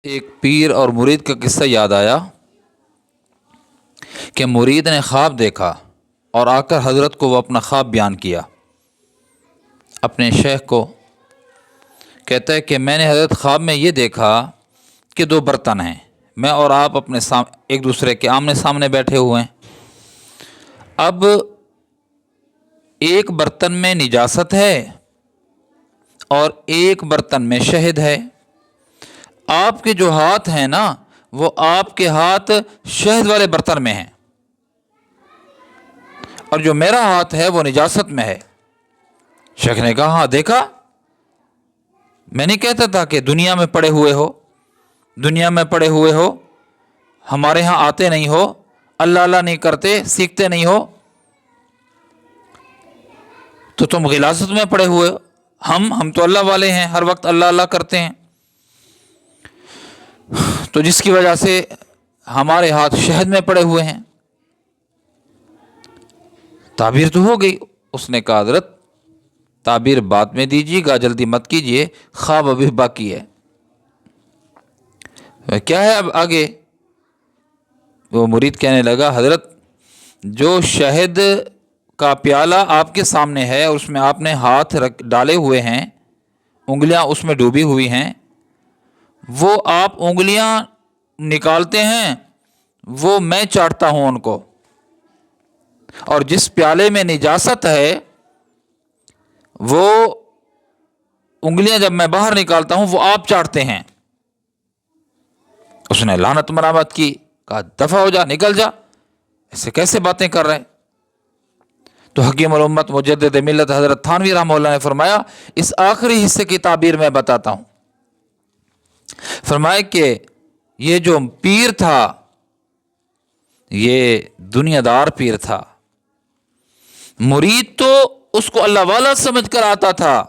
ایک پیر اور مرید کا قصہ یاد آیا کہ مرید نے خواب دیکھا اور آ کر حضرت کو وہ اپنا خواب بیان کیا۔ اپنے شیخ کو کہتا ہے کہ میں نے حضرت خواب میں یہ دیکھا کہ دو برتن ہیں، میں اور آپ اپنے ایک دوسرے کے آمنے سامنے بیٹھے ہوئے ہیں۔ اب ایک برتن میں نجاست ہے اور ایک برتن میں شہد ہے۔ آپ کے جو ہاتھ ہیں نا، وہ آپ کے ہاتھ شہد والے برتن میں ہیں، اور جو میرا ہاتھ ہے وہ نجاست میں ہے۔ شیخ نے کہا ہاں دیکھا، میں نہیں کہتا تھا کہ دنیا میں پڑے ہوئے ہو، ہمارے ہاں آتے نہیں ہو، اللہ اللہ نہیں کرتے، سیکھتے نہیں ہو، تو تم غلاظت میں پڑے ہوئے ہو۔ ہم تو اللہ والے ہیں، ہر وقت اللہ اللہ کرتے ہیں، تو جس کی وجہ سے ہمارے ہاتھ شہد میں پڑے ہوئے ہیں۔ تعبیر تو ہو گئی۔ اس نے کہا حضرت تعبیر بعد میں دیجیے گا، جلدی مت کیجیے، خواب ابھی باقی ہے۔ کیا ہے اب آگے؟ وہ مرید کہنے لگا حضرت جو شہد کا پیالہ آپ کے سامنے ہے اور اس میں آپ نے ہاتھ ڈالے ہوئے ہیں، انگلیاں اس میں ڈوبی ہوئی ہیں، وہ آپ انگلیاں نکالتے ہیں، وہ میں چاٹتا ہوں ان کو، اور جس پیالے میں نجاست ہے وہ انگلیاں جب میں باہر نکالتا ہوں وہ آپ چاٹتے ہیں۔ اس نے لعنت مرامت کی، کہا دفع ہو جا، نکل جا، ایسے کیسے باتیں کر رہے ہیں؟ تو حکیم الامت مجدد ملت حضرت تھانوی رحمہ اللہ نے فرمایا اس آخری حصے کی تعبیر میں بتاتا ہوں۔ فرمایا کہ یہ جو پیر تھا یہ دنیا دار پیر تھا، مرید تو اس کو اللہ والا سمجھ کر آتا تھا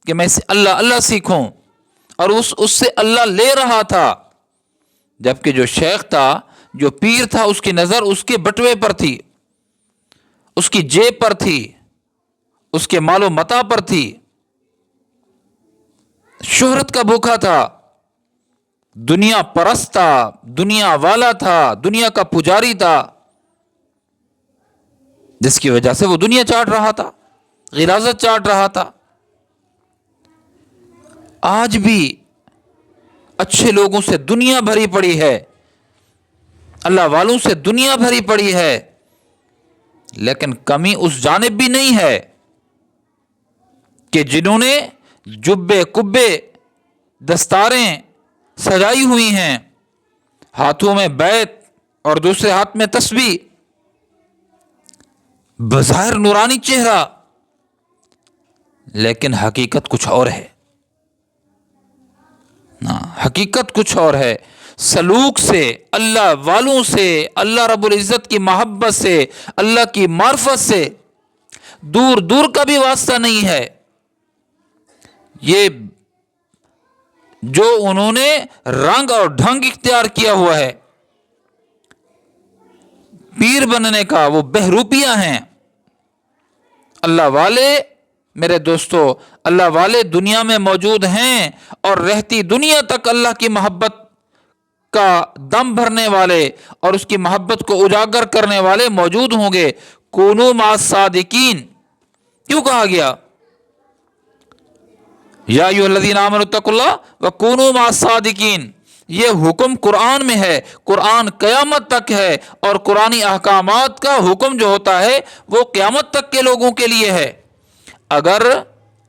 کہ میں سے اللہ اللہ سیکھوں، اور اس سے اللہ لے رہا تھا، جبکہ جو شیخ تھا، جو پیر تھا، اس کی نظر اس کے بٹوے پر تھی، اس کی جیب پر تھی، اس کے مال و متاع پر تھی، شہرت کا بھوکا تھا، دنیا پرست تھا، دنیا والا تھا، دنیا کا پجاری تھا، جس کی وجہ سے وہ دنیا چاٹ رہا تھا، غلاظت چاٹ رہا تھا۔ آج بھی اچھے لوگوں سے دنیا بھری پڑی ہے، اللہ والوں سے دنیا بھری پڑی ہے، لیکن کمی اس جانب بھی نہیں ہے کہ جنہوں نے جبے کبے دستاریں سجائی ہوئی ہیں، ہاتھوں میں بیت اور دوسرے ہاتھ میں تسبیح، بظاہر نورانی چہرہ، لیکن حقیقت کچھ اور ہے۔ حقیقت کچھ اور ہے۔ سلوک سے، اللہ والوں سے، اللہ رب العزت کی محبت سے، اللہ کی معرفت سے دور دور کا بھی واسطہ نہیں ہے۔ یہ جو انہوں نے رنگ اور ڈھنگ اختیار کیا ہوا ہے پیر بننے کا، وہ بہروپیاں ہیں۔ اللہ والے میرے دوستو، اللہ والے دنیا میں موجود ہیں، اور رہتی دنیا تک اللہ کی محبت کا دم بھرنے والے اور اس کی محبت کو اجاگر کرنے والے موجود ہوں گے۔ کونوا مع الصادقین کیوں کہا گیا؟ یا ایھا الذین آمنوا اتقوا اللہ وکونوا مع الصادقین، یہ حکم قرآن میں ہے، قرآن قیامت تک ہے، اور قرآنی احکامات کا حکم جو ہوتا ہے وہ قیامت تک کے لوگوں کے لیے ہے۔ اگر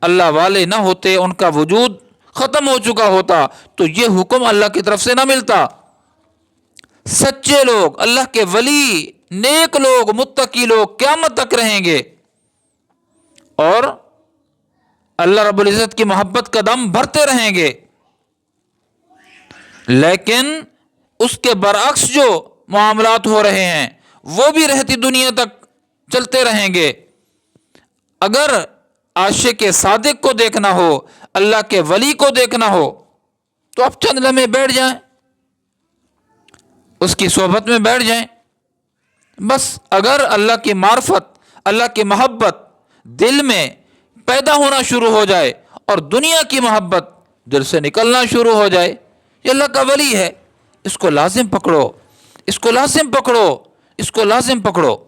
اللہ والے نہ ہوتے، ان کا وجود ختم ہو چکا ہوتا، تو یہ حکم اللہ کی طرف سے نہ ملتا۔ سچے لوگ، اللہ کے ولی، نیک لوگ، متقی لوگ قیامت تک رہیں گے، اور اللہ رب العزت کی محبت کا دم بھرتے رہیں گے۔ لیکن اس کے برعکس جو معاملات ہو رہے ہیں وہ بھی رہتی دنیا تک چلتے رہیں گے۔ اگر عاشق صادق کو دیکھنا ہو، اللہ کے ولی کو دیکھنا ہو، تو آپ چند لمحے بیٹھ جائیں، اس کی صحبت میں بیٹھ جائیں، بس۔ اگر اللہ کی معرفت، اللہ کی محبت دل میں پیدا ہونا شروع ہو جائے اور دنیا کی محبت دل سے نکلنا شروع ہو جائے، یہ اللہ کا ولی ہے، اس کو لازم پکڑو، اس کو لازم پکڑو، اس کو لازم پکڑو۔